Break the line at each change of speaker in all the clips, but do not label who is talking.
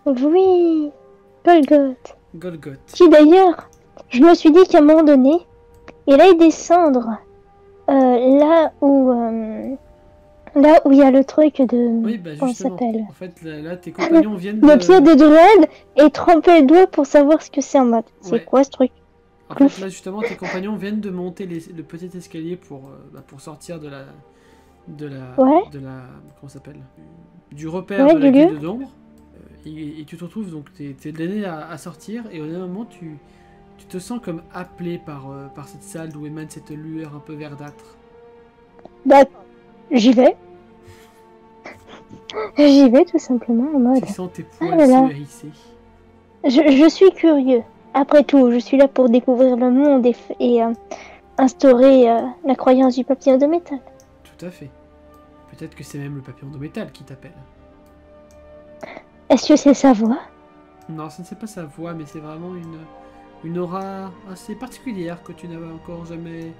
Oui, Golgoth.
Golgoth.
Qui d'ailleurs, je me suis dit qu'à un moment donné, il allait descendre là où il y a le truc de...
Oui, bah
Comment ça
justement.
s'appelle?
En fait, là, tes compagnons viennent
Le pied
de...
de druide et tremper le doigt pour savoir ce que c'est en mode. C'est
Ouais.
quoi ce truc?
En fait, là, justement, tes compagnons viennent de monter le petit escalier pour sortir de la...
Ouais,
comment ça s'appelle? Du repère
ouais,
de la
du lieu.
guilde d'ombre. Et tu te retrouves, donc t'es l'ainé à sortir, et au dernier moment, tu te sens comme appelé par cette salle d'où émane cette lueur un peu verdâtre.
Bah, j'y vais. J'y vais tout simplement en mode.
Tu sens tes
Ah
poils
là
se
là.
hérisser.
Je suis curieux. Après tout, je suis là pour découvrir le monde et instaurer la croyance du papillon de métal.
Tout à fait. Peut-être que c'est même le papillon de métal qui t'appelle.
Est-ce que c'est sa voix?
Non, ce ne c'est pas sa voix, mais c'est vraiment une aura assez particulière que tu n'as encore jamais...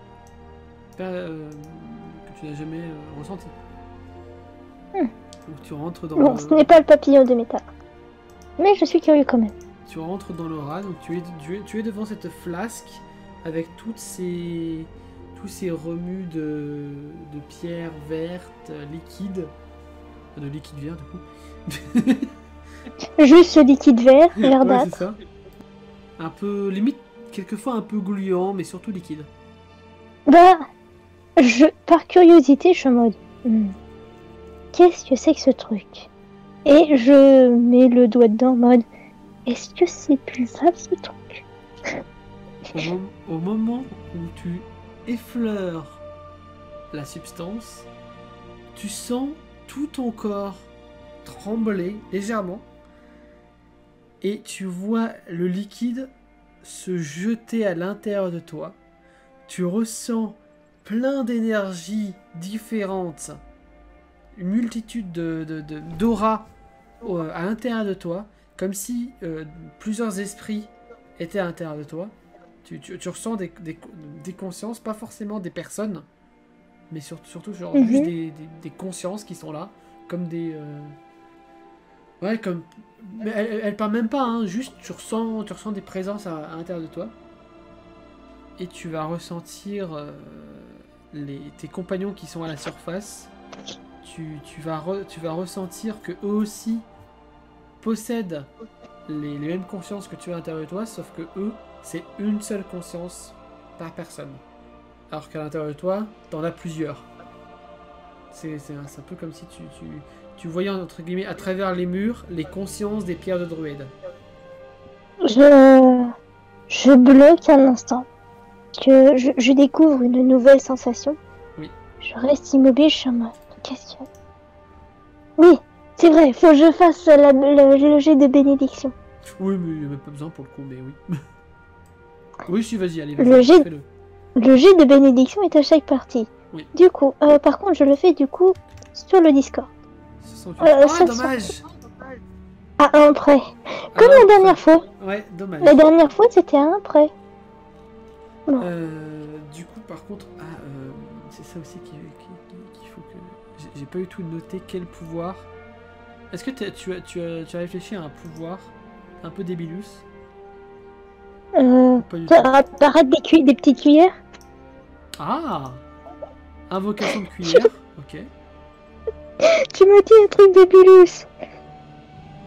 que tu n'as jamais ressentie. Donc tu rentres dans
Bon, ce n'est pas le papillon de métal. Mais je suis curieux quand même.
Tu rentres dans l'aura, donc tu es devant cette flasque avec tous ces remus de pierres vertes, liquides, de liquide vert du coup.
Juste ce liquide vert,
Ouais,
verdâtre.
c'est ça. Un peu, limite, quelquefois un peu gluant, mais surtout liquide.
Bah, par curiosité, je suis en mode. Qu'est-ce que c'est que ce truc? Et je mets le doigt dedans en mode. Est-ce que c'est buvable ce truc?
Au moment où tu effleures la substance, tu sens tout ton corps trembler légèrement et tu vois le liquide se jeter à l'intérieur de toi. Tu ressens plein d'énergies différentes, une multitude d'auras à l'intérieur de toi, comme si plusieurs esprits étaient à l'intérieur de toi. Tu ressens des consciences, pas forcément des personnes, mais surtout genre, juste des consciences qui sont là, comme des... Ouais, comme... Mais elle parle même pas, hein, juste tu ressens des présences à l'intérieur de toi. Et tu vas ressentir tes compagnons qui sont à la surface. Tu vas ressentir que eux aussi possèdent les mêmes consciences que tu as à l'intérieur de toi, sauf que eux, c'est une seule conscience par personne. Alors qu'à l'intérieur de toi, t'en as plusieurs. C'est un peu comme si tu voyais, entre guillemets, à travers les murs, les consciences des pierres de druide.
Je bloque un instant. Que je découvre une nouvelle sensation.
Oui.
Je reste immobile, je suis en mode. Qu'est-ce que... Oui, c'est vrai, faut que je fasse le jet de bénédiction.
Oui, mais il n'y a même pas besoin pour le coup, mais oui. Oui, si, vas-y, allez,
fais-le. Le jet de bénédiction est à chaque partie.
Oui.
Du coup, par contre, je le fais du coup sur le Discord.
Dommage.
À un prêt. Comme la dernière fois.
Ouais, dommage.
La dernière fois, c'était à un prêt.
Bon. Du coup, par contre, c'est ça aussi qu'il faut que... J'ai pas eu tout noté quel pouvoir. Est-ce que tu as réfléchi à un pouvoir un peu débilus?
Apparaître des petites cuillères.
Ah, invocation de cuillère, ok.
Tu me dis un truc débilus.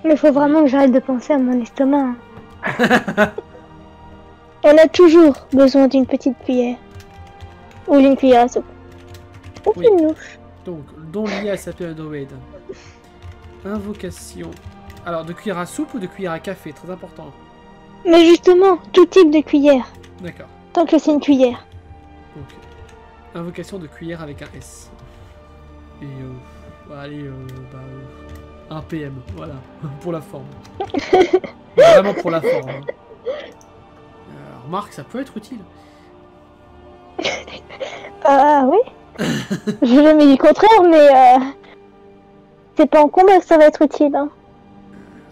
Mais faut vraiment que j'arrête de penser à mon estomac. On a toujours besoin d'une petite cuillère. Ou d'une cuillère à soupe. Ou une louche.
Donc, don lié à sa période druide. Invocation. Alors, de cuillère à soupe ou de cuillère à café? Très important.
Mais justement, tout type de cuillère.
D'accord.
Tant que c'est une cuillère.
Donc, invocation de cuillère avec un S. Et allez, un PM, voilà, pour la forme. Vraiment pour la forme. Remarque, ça peut être utile.
Ah oui. Je jamais dit le contraire, mais c'est pas en combat que ça va être utile. Hein.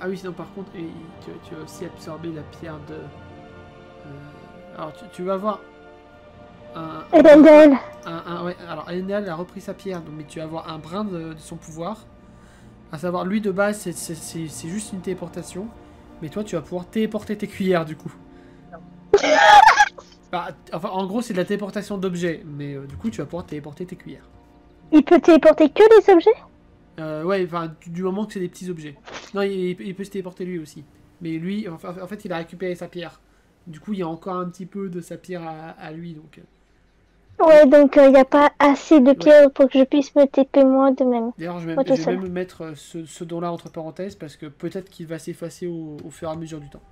Ah oui, sinon par contre, tu as aussi absorbé la pierre de... alors tu vas avoir
Elendel.
Ouais, alors Elendel a repris sa pierre, donc, mais tu vas avoir un brin de son pouvoir. À savoir, lui de base, c'est juste une téléportation. Mais toi, tu vas pouvoir téléporter tes cuillères du coup. Bah, enfin, en gros, c'est de la téléportation d'objets. Mais du coup, tu vas pouvoir téléporter tes cuillères.
Il peut téléporter que les objets?
Ouais, enfin, du moment que c'est des petits objets. Non, il peut se téléporter lui aussi. Mais lui, en fait, il a récupéré sa pierre. Du coup, il y a encore un petit peu de sa pierre à lui. Donc,
Ouais, donc il n'y a pas assez de
ouais.
pierres pour que je puisse me TP moi de même.
D'ailleurs, je
Moi tout
vais
seul.
même mettre ce don-là entre parenthèses parce que peut-être qu'il va s'effacer au fur et à mesure du temps.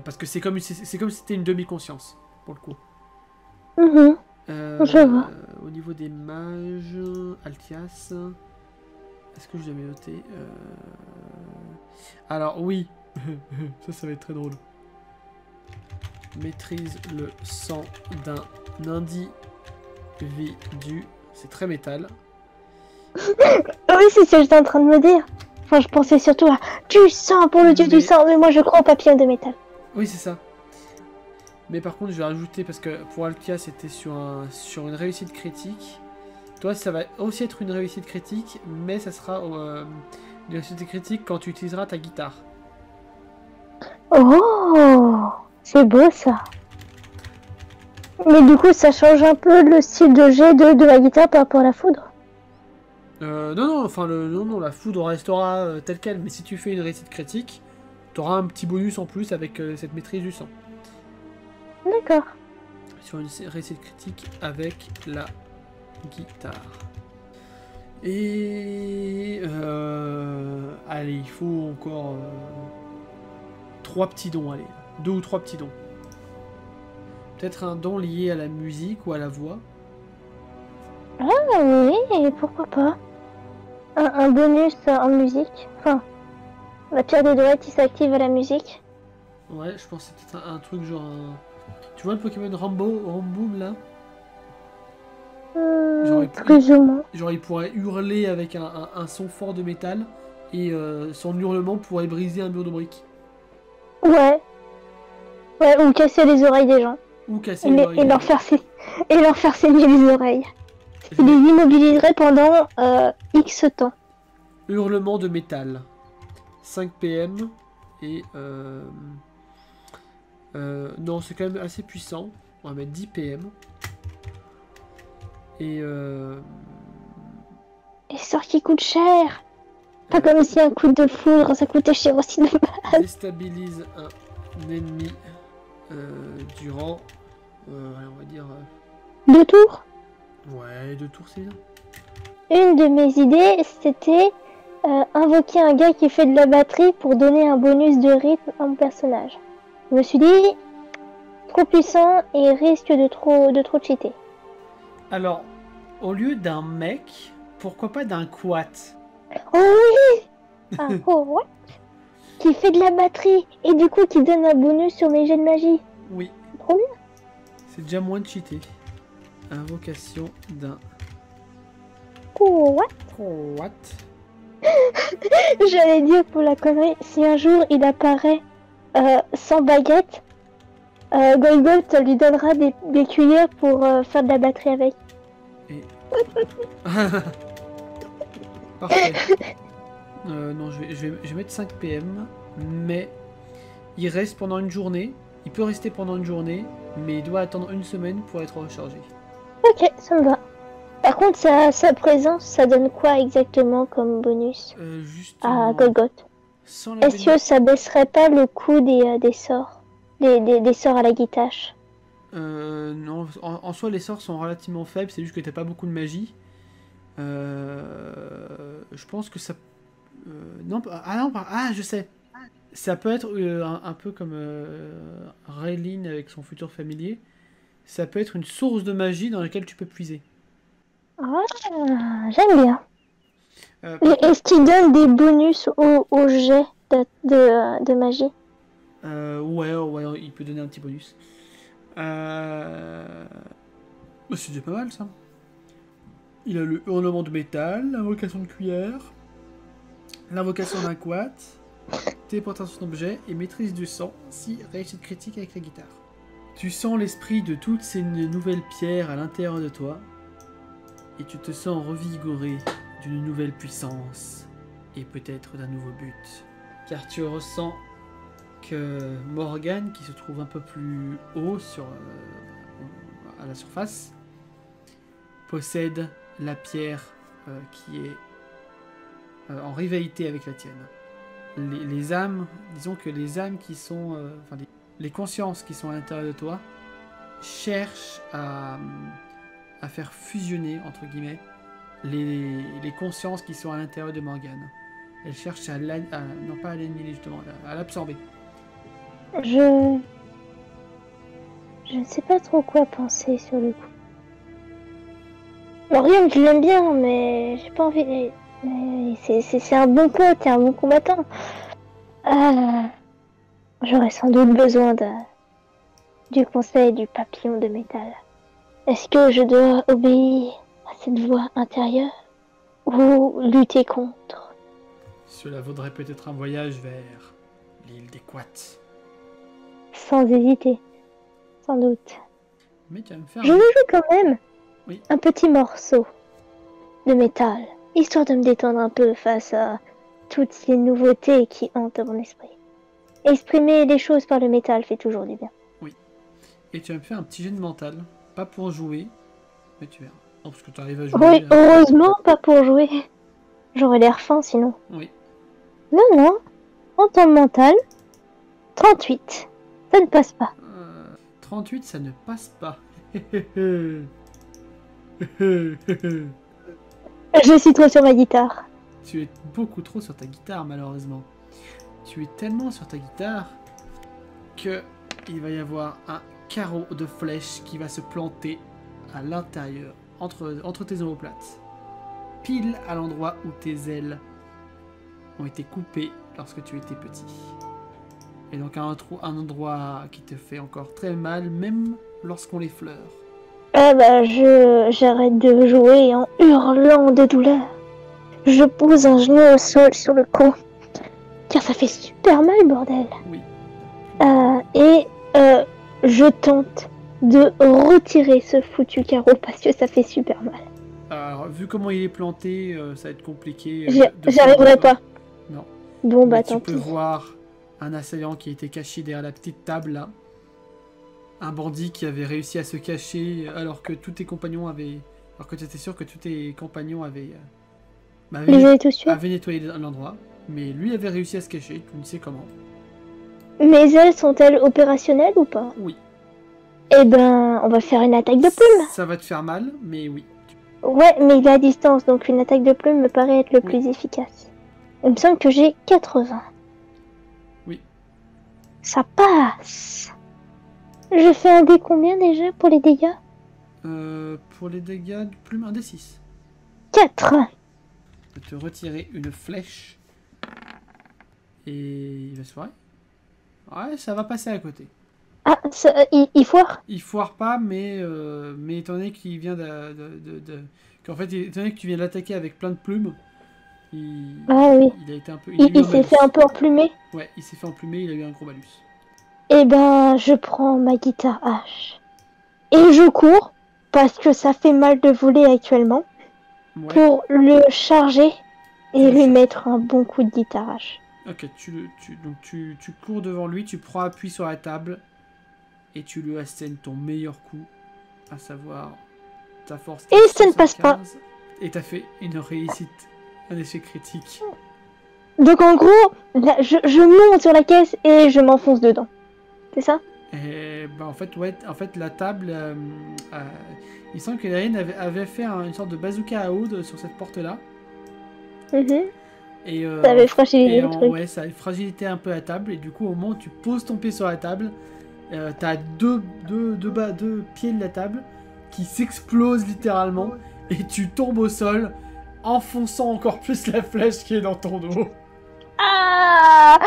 Parce que c'est comme si c'était une demi-conscience, pour le coup.
Mhm, je vois.
Au niveau des mages, Altias, est-ce que je l'avais noté Alors, oui, ça va être très drôle. Maîtrise le sang d'un individu. C'est très métal.
Oui, c'est ce que j'étais en train de me dire. Enfin, je pensais surtout à du sang pour le dieu du sang, mais moi je crois au papillon de métal.
Oui, c'est ça. Mais par contre, je vais rajouter, parce que pour Alkia, c'était sur une réussite critique. Toi, ça va aussi être une réussite critique, mais ça sera une réussite critique quand tu utiliseras ta guitare.
Oh, c'est beau ça. Mais du coup, ça change un peu le style de jet de la guitare par rapport à la foudre.
Non, enfin, non, la foudre restera telle quelle, mais si tu fais une réussite critique, tu auras un petit bonus en plus avec cette maîtrise du sang.
D'accord.
Sur une réussite critique avec la guitare. Et... allez, il faut encore... 3 petits dons, allez. 2 ou 3 petits dons. Peut-être un don lié à la musique ou à la voix.
Ah oui, pourquoi pas. Un bonus en musique. Enfin, la pierre de Dorette, il s'active à la musique.
Ouais, je pense que c'est peut-être un truc genre... Tu vois le Pokémon Ramboom là
Plus ou moins.
Genre il pourrait hurler avec un son fort de métal et son hurlement pourrait briser un mur de briques.
Ouais. Ouais, ou casser les oreilles des gens.
Ou casser les oreilles.
Et leur faire saigner les oreilles. Il les immobiliserait pendant X temps.
Hurlement de métal. 5 PM. Et... non, c'est quand même assez puissant. On va mettre 10 PM. Et...
Et sort qui coûte cher. Pas comme si un coup de foudre, ça coûtait cher aussi de base.
Déstabilise un ennemi durant... on va dire...
2 tours.
Ouais, 2 tours, c'est bien.
Une de mes idées, c'était invoquer un gars qui fait de la batterie pour donner un bonus de rythme à mon personnage. Je me suis dit, trop puissant et risque de trop cheater.
Alors, au lieu d'un mec, pourquoi pas d'un quat?
Oh oui. Un what? Qui fait de la batterie et du coup qui donne un bonus sur mes jets de magie.
Oui.
Trop bien.
C'est déjà moins de cheater. Invocation d'un
What?
quat.
J'allais dire pour la connerie, si un jour il apparaît sans baguette, Golgoth lui donnera des cuillères pour faire de la batterie avec.
Et... Parfait. Non, je vais mettre 5 PM, mais il reste pendant une journée. Il peut rester pendant une journée, mais il doit attendre une semaine pour être rechargé.
Ok, ça me va. Par contre, sa présence, ça donne quoi exactement comme bonus à Golgoth? Est-ce que ça baisserait pas le coût des sorts des sorts à la guitare?
Non, en soi les sorts sont relativement faibles, c'est juste que t'as pas beaucoup de magie. Je pense que ça... je sais. Ça peut être un peu comme Raylene avec son futur familier. Ça peut être une source de magie dans laquelle tu peux puiser.
Ah, j'aime bien. Est-ce qu'il donne des bonus au jet de magie?
Ouais, il peut donner un petit bonus. C'est déjà pas mal ça. Il a le hurlement de métal, l'invocation de cuillère, l'invocation d'un quat, téléportation d'objet et maîtrise du sang, si réussite critique avec la guitare. Tu sens l'esprit de toutes ces nouvelles pierres à l'intérieur de toi et tu te sens revigoré d'une nouvelle puissance et peut-être d'un nouveau but. Car tu ressens que Morgane, qui se trouve un peu plus haut à la surface, possède la pierre qui est en rivalité avec la tienne. Les âmes, disons que les âmes qui sont... les consciences qui sont à l'intérieur de toi cherchent à faire fusionner, entre guillemets, les consciences qui sont à l'intérieur de Morgane. Elles cherchent non pas à l'annihiler justement, à l'absorber.
Je ne sais pas trop quoi penser sur le coup. Morgane, je l'aime bien, mais j'ai pas envie... C'est un bon pote et un bon combattant. J'aurais sans doute besoin du conseil du papillon de métal. Est-ce que je dois obéir à cette voix intérieure ou lutter contre?
Cela vaudrait peut-être un voyage vers l'île des Quats.
Sans hésiter, sans doute.
Mais tu vas me faire...
Je veux quand même
oui.
Un petit morceau de métal, histoire de me détendre un peu face à toutes ces nouveautés qui hantent mon esprit. Exprimer les choses par le métal fait toujours du bien.
Oui. Et tu vas me faire un petit jet de mental. Pas pour jouer, mais tu verras. Non, parce que tu arrives à jouer.
Oui, heureusement, pas pour jouer. J'aurais l'air fin sinon.
Oui.
Non. En temps mental, 38. Ça ne passe pas.
38, ça ne passe pas.
Je suis trop sur ma guitare.
Tu es beaucoup trop sur ta guitare, malheureusement. Tu es tellement sur ta guitare que il va y avoir un carreau de flèche qui va se planter à l'intérieur, entre tes omoplates. Pile à l'endroit où tes ailes ont été coupées lorsque tu étais petit. Et donc un endroit qui te fait encore très mal, même lorsqu'on l'effleure.
J'arrête de jouer en hurlant de douleur. Je pose un genou au sol sur le cou. Car ça fait super mal, bordel.
Oui.
Je tente de retirer ce foutu carreau parce que ça fait super mal.
Alors, vu comment il est planté, ça va être compliqué.
J'arriverai pas.
Non.
Bon,
mais
tant
pis. Tu peux voir un assaillant qui était caché derrière la petite table là. Un bandit qui avait réussi à se cacher alors que tous tes compagnons avaient... Alors que tu étais sûr que tous tes compagnons avaient nettoyé l'endroit. Mais lui avait réussi à se cacher, tu ne sais comment.
Mes ailes sont-elles opérationnelles ou pas?
Oui.
Eh ben, on va faire une attaque de plume.
Ça va te faire mal, mais oui.
Ouais, mais il est à distance, donc une attaque de plume me paraît être le plus efficace. Il me semble que j'ai 80.
Oui.
Ça passe. Je fais un dé combien déjà pour les dégâts?
Pour les dégâts de plume, un D6.
4.
Je vais te retirer une flèche. Et il va se foirer. Ouais, ça va passer à côté.
Ah, il foire?
Il foire pas, mais étant donné qu'il vient qu'en fait, étant donné que tu viens de l'attaquer avec plein de plumes, il a été un peu...
Il s'est fait un peu emplumer?
Ouais, il s'est fait emplumer, il a eu un gros malus.
Eh ben, je prends ma guitare hache. Et je cours, parce que ça fait mal de voler actuellement, pour le charger et lui mettre un bon coup de guitare hache.
Ok, donc tu cours devant lui, tu prends appui sur la table, et tu lui assènes ton meilleur coup, à savoir ta force.
Et ça ne passe pas.
Et t'as fait une réussite, un échec critique.
Donc en gros, là, je monte sur la caisse et je m'enfonce dedans. C'est ça?
Et bah en fait la table, il semble que Lérine avait fait une sorte de bazooka à Aude sur cette porte-là. Et,
ça avait fragilité le truc.
Ouais, ça avait fragilité un peu la table, et du coup au moment où tu poses ton pied sur la table, t'as deux pieds de la table qui s'explosent littéralement, et tu tombes au sol, enfonçant encore plus la flèche qui est dans ton dos.
Ah,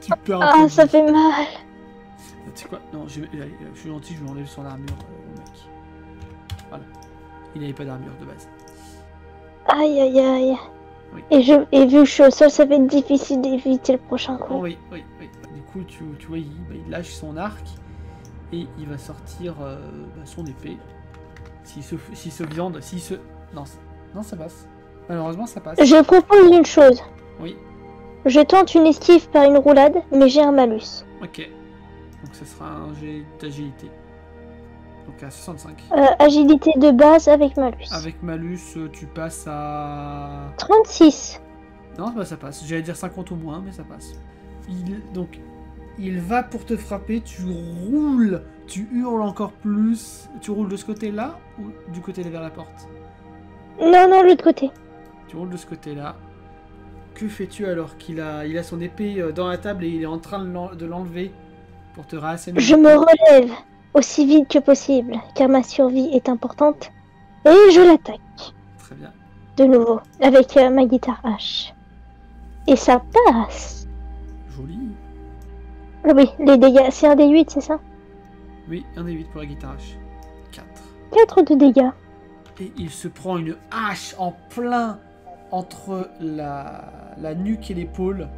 tu perds un peu
ça fait mal.
Tu sais quoi? Non, je suis gentil, je lui enlève son armure au mec. Voilà. Il n'avait pas d'armure de base.
Aïe aïe aïe.
Oui.
Et vu que je suis au sol, ça va être difficile d'éviter le prochain coup.
Oui. Du coup, tu vois, il lâche son arc et il va sortir son épée. Non, ça passe. Malheureusement, ça passe.
Je propose une chose.
Oui.
Je tente une esquive par une roulade, mais j'ai un malus.
Ok. Donc ce sera un jet d'agilité. Donc à 65.
Agilité de base avec malus.
Avec malus, tu passes à...
36.
Non, bah ça passe. J'allais dire 50 ou moins, mais ça passe. Donc, il va pour te frapper, tu roules, tu hurles encore plus. Tu roules de ce côté-là ou du côté vers la porte?
Non, non, l'autre côté.
Tu roules de ce côté-là. Que fais-tu alors qu'il a son épée dans la table et il est en train de l'enlever pour te réasséner?
Je me relève aussi vite que possible, car ma survie est importante. Et je l'attaque.
Très bien.
De nouveau, avec ma guitare H. Et ça passe.
Joli.
Ah oui, les dégâts, c'est un des 8, c'est ça?
Oui, un des 8 pour la guitare H. 4.
4 de dégâts.
Et il se prend une hache en plein entre la nuque et l'épaule.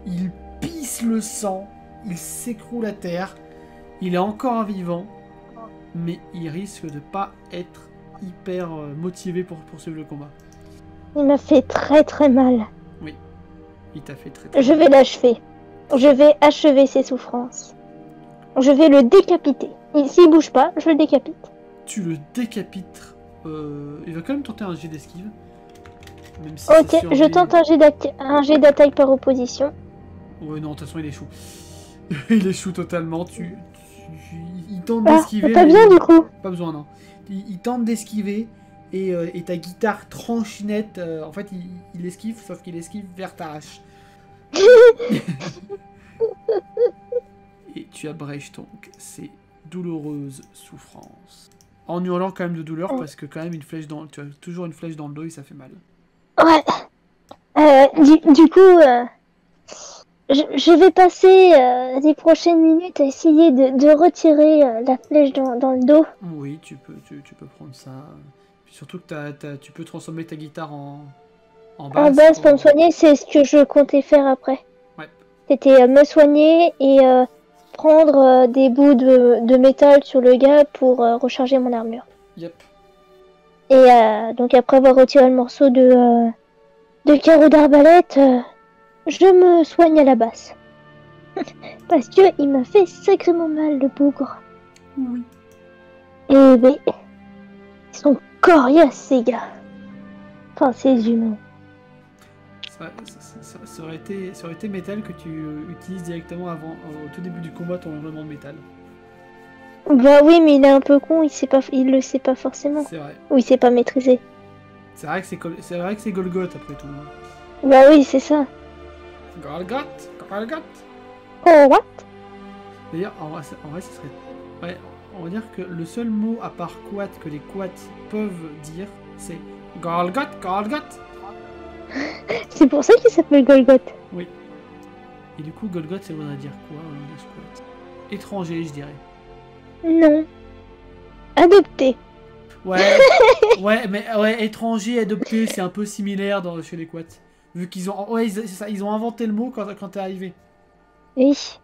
Il pisse le sang. Il s'écroule à terre. Il est encore vivant. Mais il risque de pas être hyper motivé pour poursuivre le combat.
Il m'a fait très très mal.
Oui. Il t'a fait très
Je vais l'achever. Je vais achever ses souffrances. Je vais le décapiter. Et s'il bouge pas, je le décapite.
Tu le décapites. Il va quand même tenter un jet d'esquive. Même si
Ok, je tente un jet d'attaque par opposition.
Ouais, non, de toute façon, il échoue. Il échoue totalement. Il tente
Ah,
d'esquiver.
pas bien du coup.
Pas besoin, non. Il tente d'esquiver et ta guitare tranche net. En fait, il esquive, sauf qu'il esquive vers ta hache. Et tu abrèges donc ces douloureuses souffrances. En hurlant quand même de douleur, parce que quand même tu as toujours une flèche dans le dos et ça fait mal.
Ouais. Du coup, je vais passer les prochaines minutes à essayer de retirer la flèche dans le dos.
Oui, tu peux prendre ça. Puis surtout que tu peux transformer ta guitare en basse.
En base pour me soigner, c'est ce que je comptais faire après.
Ouais.
C'était me soigner et prendre des bouts de métal sur le gars pour recharger mon armure.
Yep.
Et donc après avoir retiré le morceau de carreau d'arbalète, je me soigne à la basse. Parce que il m'a fait sacrément mal le bougre.
Oui.
Et ben, ils sont coriaces ces gars. Enfin, ces humains.
Ça aurait été métal que tu utilises directement avant, au tout début du combat, ton environnement de métal.
Bah oui, mais il est un peu con, il le sait pas forcément.
C'est vrai.
Ou il sait pas maîtriser.
C'est vrai que c'est Golgoth après tout.
Bah oui, c'est ça.
Golgoth.
Oh, what?
D'ailleurs, en vrai, ce serait... Ouais, on va dire que le seul mot à part quat que les quats peuvent dire, c'est Golgoth.
C'est pour ça qu'il s'appelle Golgoth.
Oui. Et du coup, Golgoth, ça voudrait dire quoi au langage quat? Étranger, je dirais.
Non. Adopté.
Ouais, ouais, étranger, adopté, c'est un peu similaire chez les quats. Vu qu'ils ont... Ouais, c'est ça, ils ont inventé le mot quand t'es arrivé.
Oui.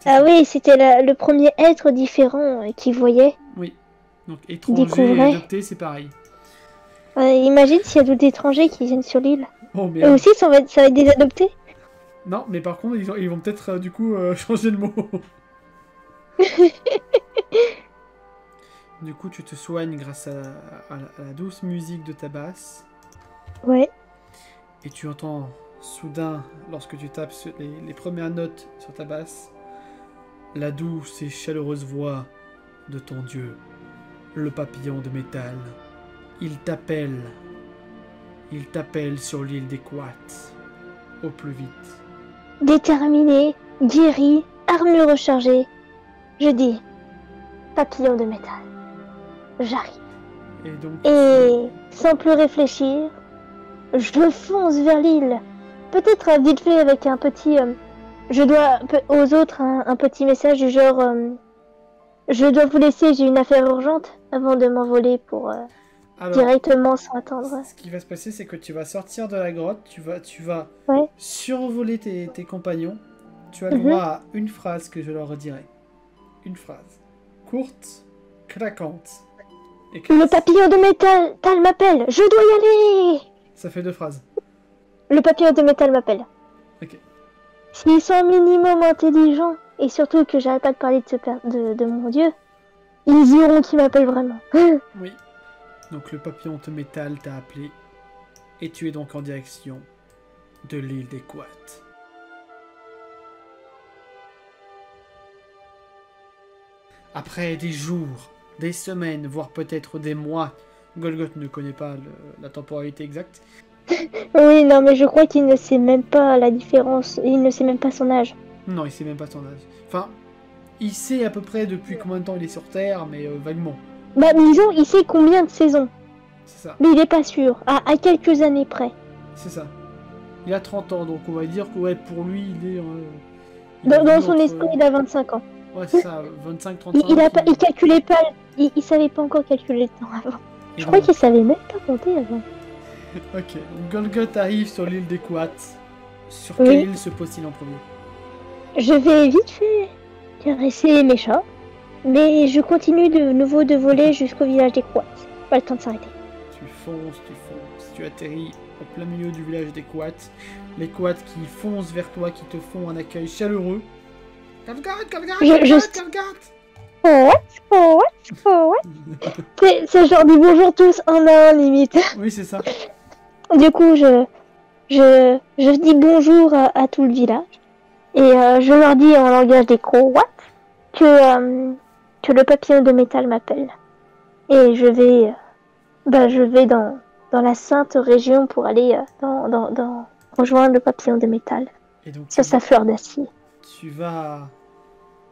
Ah oui, c'était le premier être différent qu'ils voyaient.
Oui. Donc étranger et adopté, c'est pareil.
Imagine s'il y a d'autres étrangers qui viennent sur l'île.
Oh merde.
Eux aussi, ça va être des adoptés.
Non, mais par contre, ils vont peut-être du coup changer le mot. Du coup, tu te soignes grâce à la douce musique de ta basse.
Ouais.
Et tu entends soudain, lorsque tu tapes les premières notes sur ta basse, la douce et chaleureuse voix de ton dieu, le papillon de métal. Il t'appelle sur l'île des Quats, au plus vite.
Déterminé, guéri, armure rechargée. Je dis, papillon de métal, j'arrive. Et sans plus réfléchir, je fonce vers l'île. Peut-être vite fait avec un petit... je dois aux autres un petit message du genre... je dois vous laisser, j'ai une affaire urgente avant de m'envoler pour directement sans attendre.
Ce qui va se passer, c'est que tu vas sortir de la grotte, tu vas
ouais.
survoler tes compagnons. Tu as le droit à une phrase que je leur redirai. Une phrase. Courte, claquante.
Le papillon de métal m'appelle, je dois y aller.
Ça fait 2 phrases.
Le papillon de métal m'appelle.
Ok.
S'ils sont un minimum intelligents, et surtout que j'arrête pas de parler de mon dieu, ils diront qu'ils m'appellent vraiment.
Oui. Donc le papillon de métal t'a appelé. Et tu es donc en direction de l'île des Quats. Après des jours, des semaines, voire peut-être des mois, Golgoth ne connaît pas la temporalité exacte.
Oui, non, mais je crois qu'il ne sait même pas la différence, il ne sait même pas son âge.
Non, il sait même pas son âge. Enfin, il sait à peu près depuis combien de temps il est sur Terre, mais vaguement.
Bah, disons, il sait combien de saisons,
C'est ça,
mais il est pas sûr, à quelques années près.
c'est ça. Il a 30 ans, donc on va dire que ouais, pour lui, il est...
Dans son esprit, il a 25 ans.
Ouais, c'est ça, 25-35
Il calculait pas, il savait pas encore calculer le temps avant. Je crois qu'il savait même pas compter avant.
Ok, donc Golgoth arrive sur l'île des Quats. Sur
Oui.
quelle île se pose-t-il en premier?
Je vais vite fait caresser mes chats, mais je continue de nouveau de voler jusqu'au village des Quats. Pas le temps de s'arrêter.
Tu fonces, tu atterris en plein milieu du village des Quats. Les Quats qui foncent vers toi, qui te font un accueil chaleureux. Golgoth, Golgoth.
C'est genre des bonjour tous un à un limite.
Oui, c'est ça.
Du coup, je dis bonjour à tout le village et je leur dis en langage des Croats que le papillon de métal m'appelle et je vais dans la sainte région pour aller dans rejoindre le papillon de métal
Et donc,
sur sa fleur d'acier.
tu vas...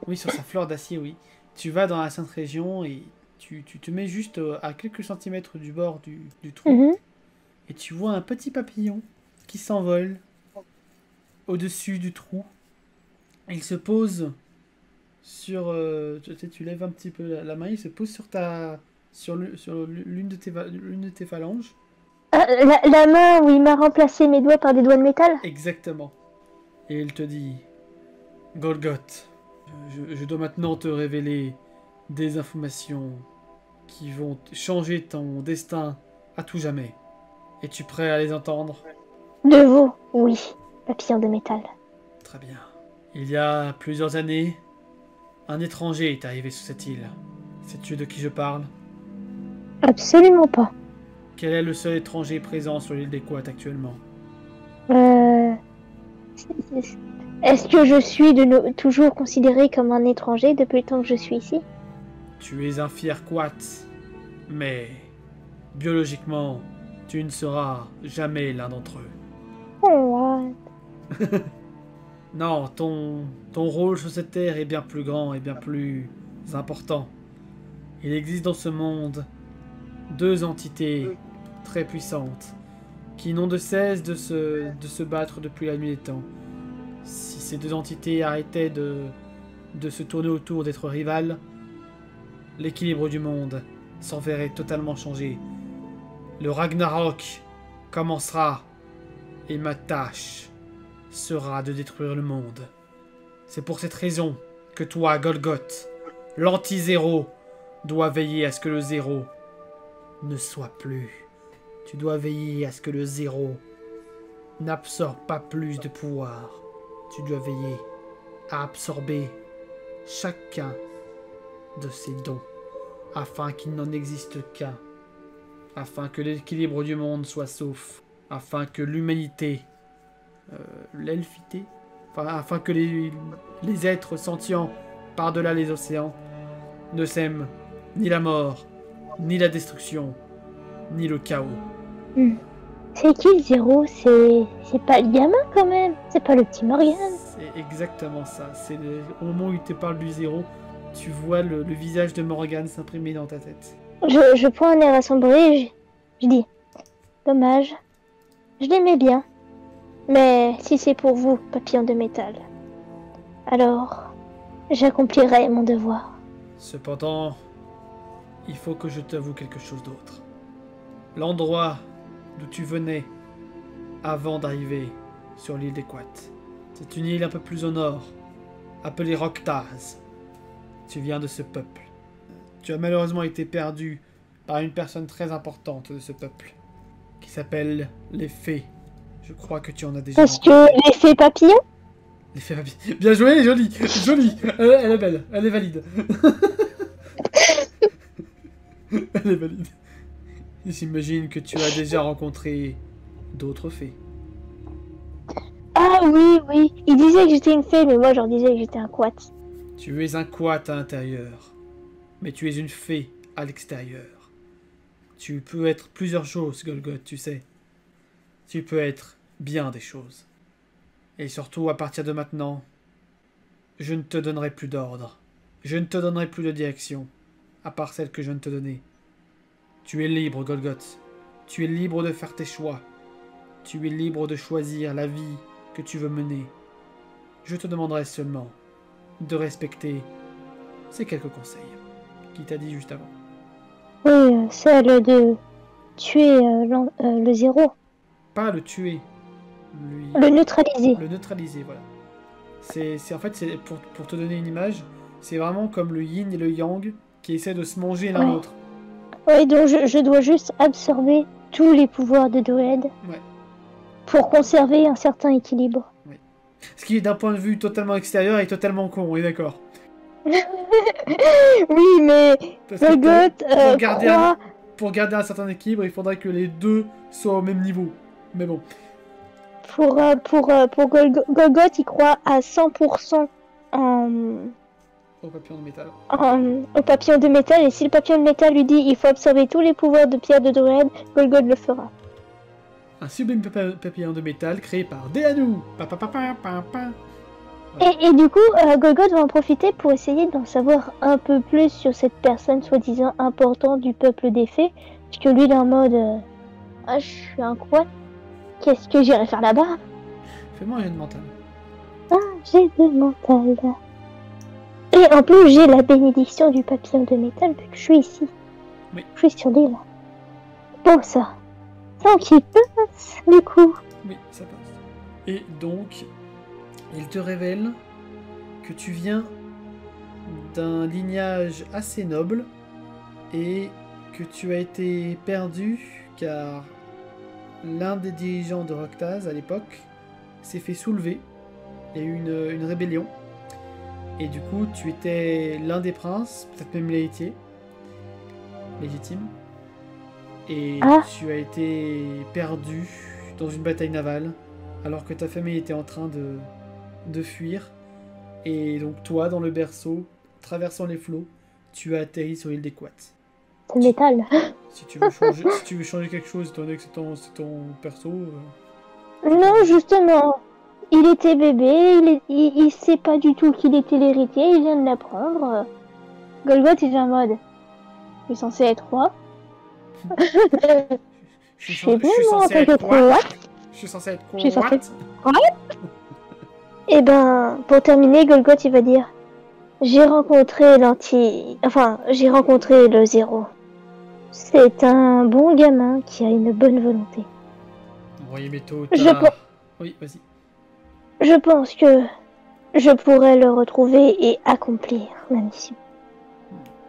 Oui, sur sa fleur d'acier, oui. Tu vas dans la Sainte Région et tu te mets juste à quelques centimètres du bord du trou.
Mhm.
Et tu vois un petit papillon qui s'envole au-dessus du trou. Il se pose sur... tu lèves un petit peu la main, il se pose sur l'une de tes phalanges.
La main où il m'a remplacé mes doigts par des doigts de métal.
Exactement. Et il te dit... Golgoth, je dois maintenant te révéler des informations qui vont changer ton destin à tout jamais. Es-tu prêt à les entendre?
De vous, oui, papillon de métal.
Très bien. Il y a plusieurs années, un étranger est arrivé sur cette île. Sais-tu de qui je parle?
Absolument pas.
Quel est le seul étranger présent sur l'île des Quats actuellement?
Est-ce que je suis toujours considéré comme un étranger depuis le temps que je suis ici?
Tu es un fier Quat, mais biologiquement, tu ne seras jamais l'un d'entre eux.
Oh,
Non, ton rôle sur cette terre est bien plus grand et bien plus important. Il existe dans ce monde deux entités très puissantes qui n'ont de cesse de se battre depuis la nuit des temps. Si ces deux entités arrêtaient de se tourner autour d'être rivales, l'équilibre du monde s'en verrait totalement changé. Le Ragnarok commencera et ma tâche sera de détruire le monde. C'est pour cette raison que toi, Golgoth, l'anti-zéro, dois veiller à ce que le zéro ne soit plus. Tu dois veiller à ce que le zéro n'absorbe pas plus de pouvoir. Tu dois veiller à absorber chacun de ses dons, afin qu'il n'en existe qu'un, afin que l'équilibre du monde soit sauf, afin que l'humanité, l'elfité, afin que les êtres sentients par-delà les océans ne sèment ni la mort, ni la destruction, ni le chaos.
C'est qui le zéro? C'est pas le gamin quand même? C'est pas le petit Morgan?
C'est exactement ça. Au moment où il te parle du zéro, tu vois le visage de Morgan s'imprimer dans ta tête.
Je prends un air assombri et je dis dommage, je l'aimais bien. Mais si c'est pour vous, papillon de métal, alors j'accomplirai mon devoir.
Cependant, il faut que je t'avoue quelque chose d'autre. L'endroit d'où tu venais avant d'arriver sur l'île des Quats, c'est une île un peu plus au nord, appelée Rocktaz. Tu viens de ce peuple. Tu as malheureusement été perdu par une personne très importante de ce peuple, qui s'appelle les Fées Je crois que tu en as déjà
Parce
rencontré.
que l'effet papillon.
L'effet papillon. Bien joué, joli, joli. Elle est belle, elle est valide. Elle est valide. J'imagine que tu as déjà rencontré d'autres fées.
Ah oui, oui. Il disait que j'étais une fée, mais moi, j'en disais que j'étais un quat.
Tu es un quat à l'intérieur, mais tu es une fée à l'extérieur. Tu peux être plusieurs choses, Golgoth, tu sais. Tu peux être bien des choses. Et surtout, à partir de maintenant, je ne te donnerai plus d'ordre. Je ne te donnerai plus de direction, à part celle que je viens de te donner. Tu es libre, Golgoth. Tu es libre de faire tes choix. Tu es libre de choisir la vie que tu veux mener. Je te demanderai seulement de respecter ces quelques conseils qu'il t'a dit juste avant.
Oui, celle de tuer le zéro.
Pas le tuer, lui.
Le neutraliser.
Le neutraliser, voilà. En fait, c'est pour te donner une image, c'est vraiment comme le yin et le yang qui essaient de se manger l'un l'autre.
Oui, donc je dois juste absorber tous les pouvoirs de Doed pour conserver un certain équilibre.
Ouais. Ce qui, d'un point de vue totalement extérieur, est totalement con, on est d'accord.
Oui, mais Golgoth
pour garder un certain équilibre, il faudrait que les deux soient au même niveau. Mais bon.
Pour Golgoth, il croit à 100%
au papillon de métal.
Au papillon de métal, et si le papillon de métal lui dit il faut absorber tous les pouvoirs de pierre de Doed, Golgoth le fera.
Un sublime papillon de métal créé par Deanu.
Et du coup, Golgoth va en profiter pour essayer d'en savoir un peu plus sur cette personne soi-disant importante du peuple des fées, puisque lui il est en mode ah, je suis un quoi? Qu'est-ce que j'irai faire là-bas?
Fais-moi un jet de mental.
Ah, j'ai de mental. Et en plus, j'ai la bénédiction du papillon de métal vu que je suis ici.
Oui.
Je suis sur l'île. Bon, ça. Ça qui passe, du coup.
Oui, ça passe. Et donc, il te révèle que tu viens d'un lignage assez noble et que tu as été perdu car l'un des dirigeants de Roctaz à l'époque s'est fait soulever. Il y a eu une rébellion. Et du coup, tu étais l'un des princes, peut-être même l'héritier légitime. Et tu as été perdu dans une bataille navale, alors que ta famille était en train de fuir. Et donc toi, dans le berceau, traversant les flots, tu as atterri sur l'île des Quats.
C'est métal.
Si tu veux changer quelque chose, étant donné que c'est ton perso...
Non, justement. Il était bébé, il sait pas du tout qu'il était l'héritier, il vient de l'apprendre. Golgoth, il est en mode... Je suis censé être roi.
Je suis censé être quoi? Je suis censé être quoi?
Et ben, pour terminer, Golgoth, il va dire... J'ai rencontré j'ai rencontré le zéro. C'est un bon gamin qui a une bonne volonté.
Oui, mais oui, vas-y.
Je pense que je pourrais le retrouver et accomplir ma mission.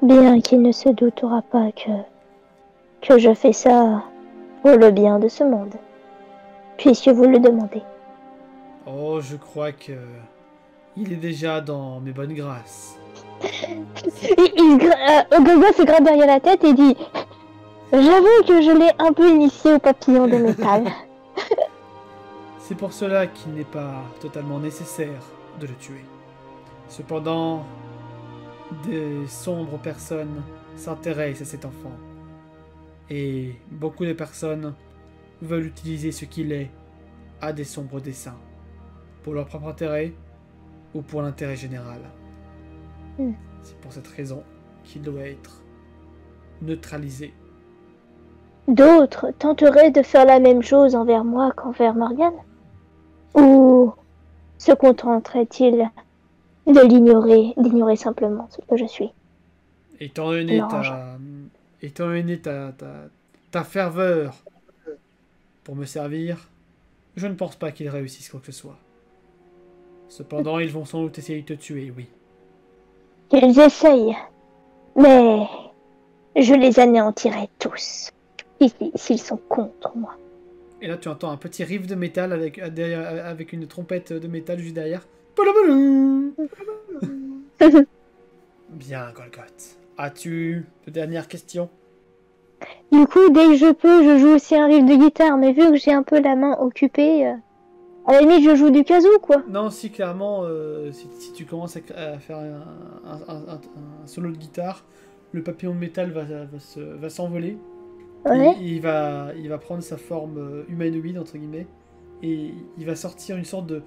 Bien qu'il ne se doutera pas que je fais ça pour le bien de ce monde. Puisque vous le demandez.
Oh, je crois que... il est déjà dans mes bonnes grâces.
Golgoth se gratte derrière la tête et dit j'avoue que je l'ai un peu initié au papillon de métal.
C'est pour cela qu'il n'est pas totalement nécessaire de le tuer. Cependant, des sombres personnes s'intéressent à cet enfant. Et beaucoup de personnes veulent utiliser ce qu'il est à des sombres desseins. Pour leur propre intérêt ou pour l'intérêt général. C'est pour cette raison qu'il doit être neutralisé.
D'autres tenteraient de faire la même chose envers moi qu'envers Morgane? Ou se contenteraient-ils de d'ignorer simplement ce que je suis?
Étant donné ta ferveur pour me servir, je ne pense pas qu'ils réussissent quoi que ce soit. Cependant, ils vont sans doute essayer de te tuer, oui.
Ils essayent, mais je les anéantirai tous, s'ils sont contre moi.
Et là, tu entends un petit riff de métal avec une trompette de métal juste derrière. Bien, Golgoth. As-tu de dernières questions?
Du coup, dès que je peux, je joue aussi un riff de guitare, mais vu que j'ai un peu la main occupée, à la limite, je joue du kazoo, quoi.
Non, si clairement, si tu commences à faire un solo de guitare, le papillon de métal va s'envoler.
Ouais.
Il va prendre sa forme humanoïde, entre guillemets, et il va sortir une sorte de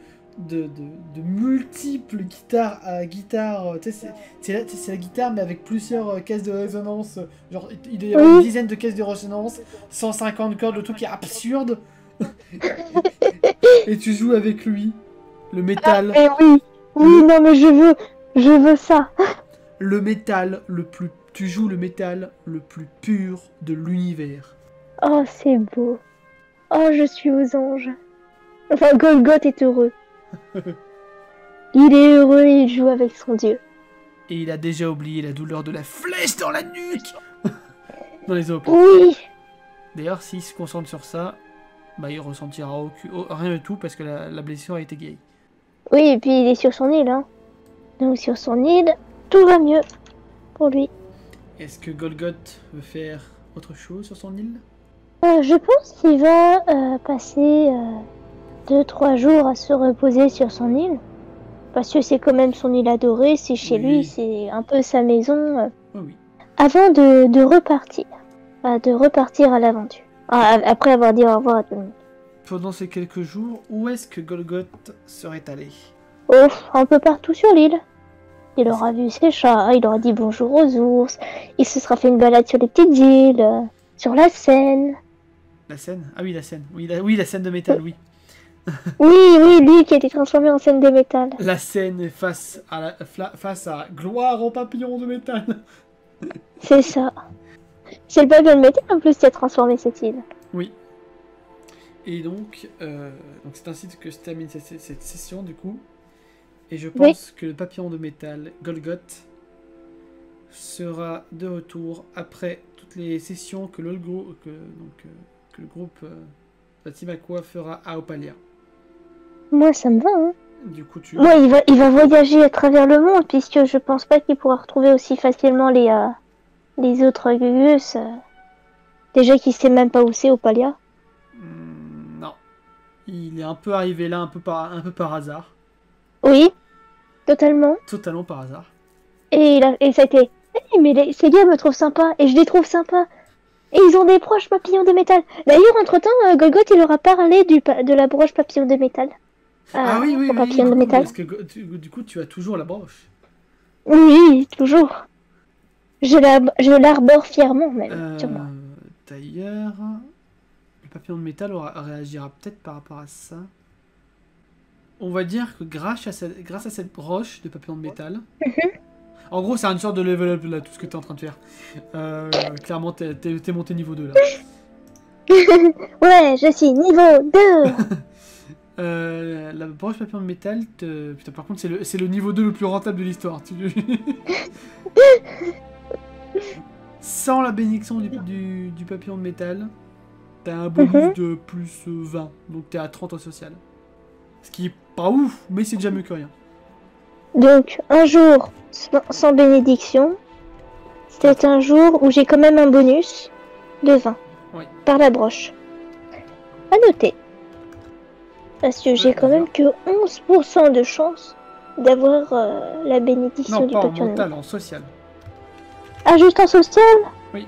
multiples guitares à guitare. Tu sais, c'est la guitare, mais avec plusieurs caisses de résonance. Genre, il doit y avoir une dizaine de caisses de résonance, 150 cordes, le truc est absurde. Et tu joues avec lui, le métal.
Mais oui, non, mais je veux ça.
Le métal le plus... Tu joues le métal le plus pur de l'univers.
Oh, c'est beau. Oh, je suis aux anges. Enfin, Golgoth est heureux. Il est heureux et il joue avec son dieu.
Et il a déjà oublié la douleur de la flèche dans la nuque. Dans les os.
Oui.
D'ailleurs, s'il se concentre sur ça, bah, il ressentira rien du tout parce que la blessure a été guérie.
Oui, et puis il est sur son île, hein. Donc sur son île, tout va mieux pour lui.
Est-ce que Golgoth veut faire autre chose sur son île?
Je pense qu'il va passer 2-3 jours à se reposer sur son île. Parce que c'est quand même son île adorée, c'est chez lui, c'est un peu sa maison.
Oh oui.
Avant de repartir. De repartir à l'aventure. Après avoir dit au revoir à tout le monde.
Pendant ces quelques jours, où est-ce que Golgoth serait allé?
Oh, un peu partout sur l'île. Il aura vu ses chats, il aura dit bonjour aux ours, il se sera fait une balade sur les petites îles, sur la Seine.
La Seine? Ah oui, la Seine. Oui, la Seine de métal, oui.
Oui, lui qui a été transformé en Seine de métal.
La Seine est face à gloire en papillon de métal.
C'est ça. C'est le papillon de métal en plus qui a transformé cette île.
Oui. Et donc c'est ainsi que se termine cette session du coup. Et je pense que le papillon de métal, Golgoth, sera de retour après toutes les sessions que le groupe la Team Aqua fera à Opalia.
Moi, ça me va, hein.
Du coup,
Moi, il va voyager à travers le monde, puisque je pense pas qu'il pourra retrouver aussi facilement les autres Gugus. Déjà qu'il sait même pas où c'est, Opalia.
Non. Il est un peu arrivé là, un peu par hasard.
Oui, totalement.
Totalement par hasard.
Et ça a été... Hey, mais ces gars me trouvent sympa, et je les trouve sympas. Et ils ont des broches papillons de métal. D'ailleurs, entre-temps, Golgoth, il aura parlé de la broche papillon de métal.
Oui,
papillon de métal.
Parce que du coup, tu as toujours la broche.
Oui, toujours. Je l'arbore fièrement, même, sur moi.
D'ailleurs, le papillon de métal réagira peut-être par rapport à ça. On va dire que grâce à cette broche de papillon de métal... En gros, c'est une sorte de level up là, tout ce que tu es en train de faire. Clairement, t'es monté niveau 2 là.
Ouais, je suis niveau 2.
La broche papillon de métal, putain, par contre, c'est le niveau 2 le plus rentable de l'histoire. Sans la bénédiction du papillon de métal, t'as un bonus de plus 20. Donc t'es à 30 au social. Ce qui est pas ouf, mais c'est déjà mieux que rien.
Donc, un jour sans bénédiction, c'est un jour où j'ai quand même un bonus de 20 par la broche. À noter. Parce que j'ai quand même que 11% de chance d'avoir la bénédiction du papillon.
Non, pas en mental, en social.
Ah, juste en social?
Oui.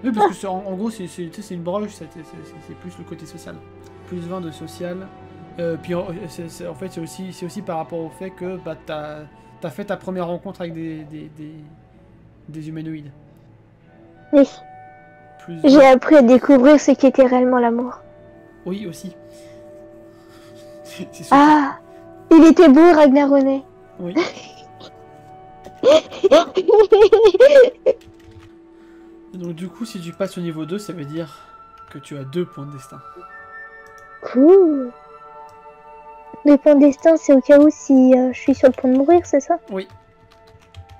Oui, parce que en gros, c'est une broche, c'est plus le côté social. Plus 20 de social. Puis en fait, c'est aussi par rapport au fait que bah, t'as fait ta première rencontre avec des humanoïdes.
Oui. J'ai appris à découvrir ce qu'était réellement l'amour.
Oui, aussi.
Ah, il était beau, Ragnaroné.
Oui. Donc du coup, si tu passes au niveau 2, ça veut dire que tu as 2 points de destin.
Cool. Les points de destin, c'est au cas où si je suis sur le point de mourir, c'est ça?
Oui.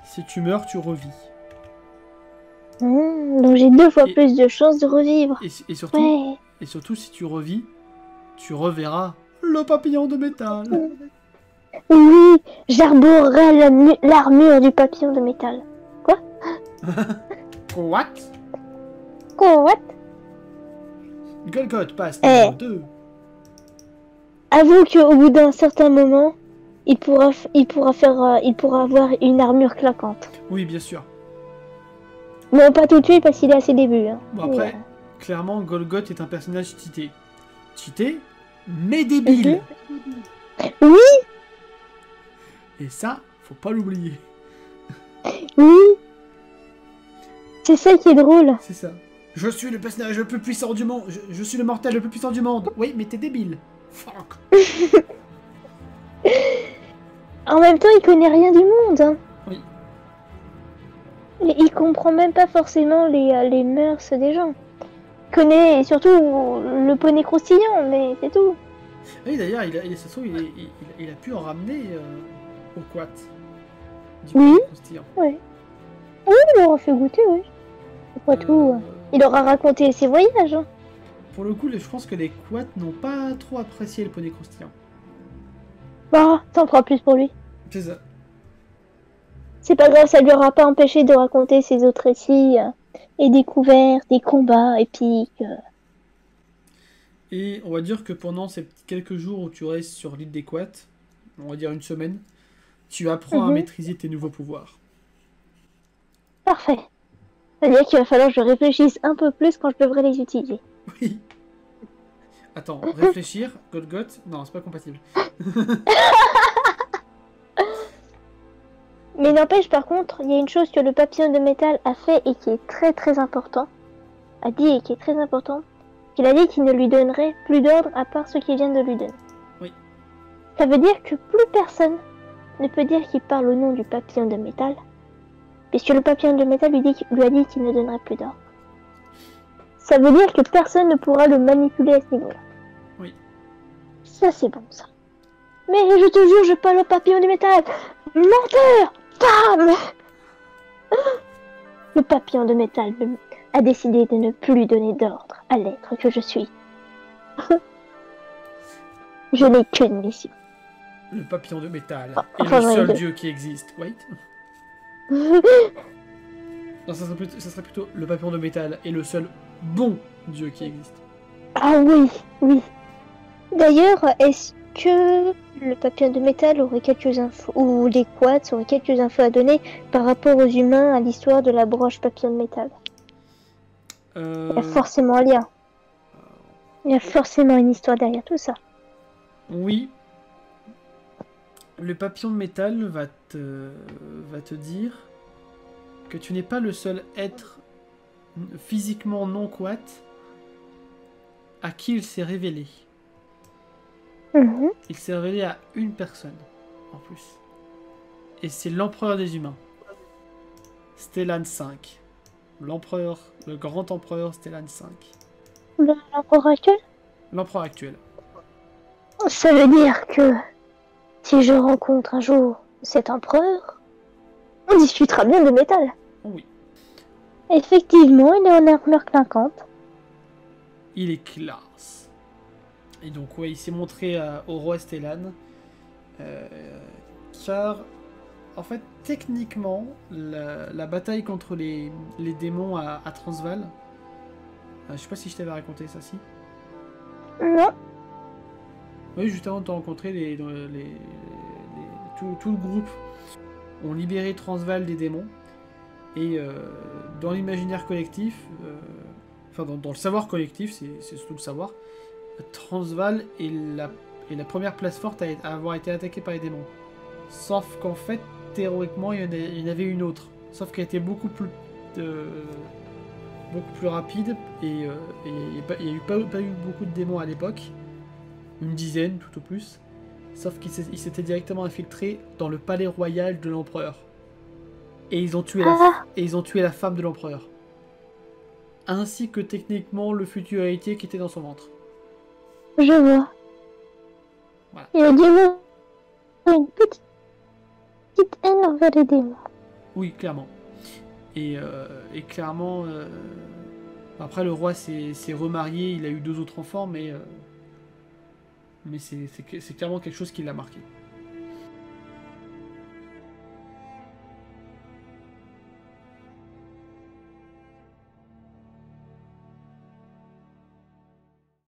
Si tu meurs, tu revis.
Donc j'ai 2 fois plus de chances de revivre.
Et surtout, Et surtout, si tu revis, tu reverras le papillon de métal.
Oui, j'arborerai l'armure du papillon de métal.
What?
Quoi?
Golgoth passe numéro 2.
Avoue qu'au bout d'un certain moment, il pourra avoir une armure claquante.
Oui, bien sûr.
Bon, pas tout de suite parce qu'il est à ses débuts. Hein.
Bon, après, clairement, Golgoth est un personnage cheaté. Cheaté, mais débile.
Oui.
Et ça, faut pas l'oublier.
Oui. C'est ça qui est drôle.
C'est ça. Je suis le personnage le plus puissant du monde. Je suis le mortel le plus puissant du monde. Oui, mais t'es débile. Fuck.
En même temps, il connaît rien du monde. Hein.
Oui.
Il comprend même pas forcément les mœurs des gens. Il connaît surtout le poney croustillant, mais c'est tout.
Oui, d'ailleurs, il a pu en ramener au quat.
Oui. Oui. Oui, il l'aura fait goûter, oui. Après tout, il aura raconté ses voyages. Hein.
Pour le coup, je pense que les quats n'ont pas trop apprécié le poney croustillant.
Bah, t'en feras plus pour lui.
C'est ça.
C'est pas grave, ça lui aura pas empêché de raconter ses autres récits et découvertes, des combats épiques.
Et on va dire que pendant ces quelques jours où tu restes sur l'île des quats, on va dire une semaine, tu apprends à maîtriser tes nouveaux pouvoirs.
Parfait. C'est-à-dire qu'il va falloir que je réfléchisse un peu plus quand je devrais les utiliser.
Oui. Attends, réfléchir, Golgoth, non, c'est pas compatible.
Mais n'empêche, par contre, il y a une chose que le papillon de métal a fait et qui est très très important. A dit et qui est très important. Il a dit qu'il ne lui donnerait plus d'ordre à part ceux qui viennent de lui donner.
Oui.
Ça veut dire que plus personne ne peut dire qu'il parle au nom du papillon de métal, puisque le papillon de métal lui a dit qu'il ne donnerait plus d'ordre. Ça veut dire que personne ne pourra le manipuler à ce niveau-là.
Oui.
Ça c'est bon ça. Mais je te jure, je parle au papillon de métal. Menteur! Bam! Le papillon de métal a décidé de ne plus lui donner d'ordre à l'être que je suis. Je n'ai qu'une mission.
Le papillon de métal
est
le seul dieu qui existe. Wait. Non, ça serait plutôt le papillon de métal est le seul bon dieu qui existe.
Ah oui, oui. D'ailleurs, est-ce que le papillon de métal aurait quelques infos, ou les quats auraient quelques infos à donner par rapport aux humains à l'histoire de la broche papillon de métal? Il y a forcément un lien. Il y a forcément une histoire derrière tout ça.
Oui. Le papillon de métal va te dire que tu n'es pas le seul être physiquement non quat à qui il s'est révélé. Il s'est révélé à une personne, en plus. Et c'est l'empereur des humains. Stellan V. L'empereur, le grand empereur Stellan V.
L'empereur actuel?
L'empereur actuel.
Ça veut dire que si je rencontre un jour cet empereur, on discutera bien de métal.
Oh oui.
Effectivement, il est en armure clinquante.
Il est classe. Et donc, ouais, il s'est montré au roi Stellan. Car, en fait, techniquement, la bataille contre les démons à Transval, je sais pas si je t'avais raconté ça, si.
Non.
Oui, juste avant de te rencontrer, tout le groupe ont libéré Transval des démons. Et dans l'imaginaire collectif, enfin dans le savoir collectif, c'est surtout le savoir, Transval est la première place forte à avoir été attaquée par les démons. Sauf qu'en fait, théoriquement, il y en avait une autre. Sauf qu'elle était beaucoup plus rapide et il n'y a pas eu beaucoup de démons à l'époque. Une dizaine tout au plus. Sauf qu'ils s'étaient directement infiltrés dans le palais royal de l'empereur. Et ils ont tué la femme de l'empereur. Ainsi que techniquement le futur héritier qui était dans son ventre.
Je vois. Voilà. Il y a une petite haine envers les démons.
Oui, clairement. Et clairement, Après, le roi s'est remarié, il a eu 2 autres enfants, mais c'est clairement quelque chose qui l'a marqué.